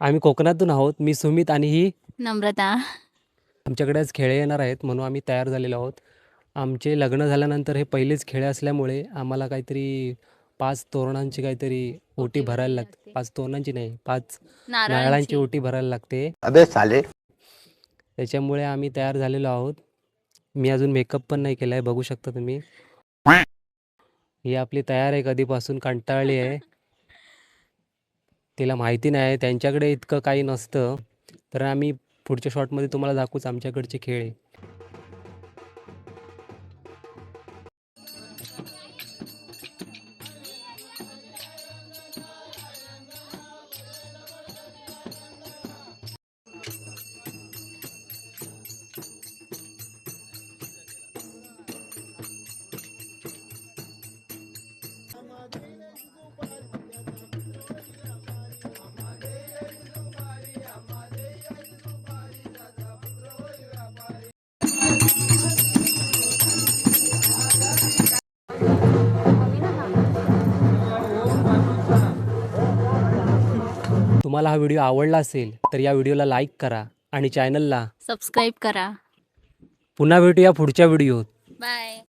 आम्ही कोकणातून आहोत. मी सुमित आणि ही नम्रता. आमच्याकडे आज खेळे येणार आहेत म्हणून आम्ही तयार झालेलो आहोत. आमचे लग्न झाल्यानंतर हे पहिलेच खेळ असल्यामुळे आम्हाला काहीतरी 5 तोरणांची काहीतरी ओटी भरायला लागते. 5 तोरणांची नाही, 5 नारळांची नारळांची. ओटी भरायला लागते. अबे साले. त्याच्यामुळे आम्ही तयार झालेलो आहोत. मी अजून मेकअप पण नाही केला आहे, बघू शकता तुम्ही. ही आपली तयार आहे, कधीपासून कंटाळली आहे. तिला माहिती नाही आहे त्यांच्याकडे इतकं काही नसतं. तर आम्ही पुढच्या शॉटमध्ये तुम्हाला दाखवूच आमच्याकडचे खेळ. तुम्हाला हा व्हिडिओ आवडला असेल तर या व्हिडिओला लाईक करा आणि चॅनलला सबस्क्राईब करा. पुन्हा भेटूया पुढच्या व्हिडिओत. बाय.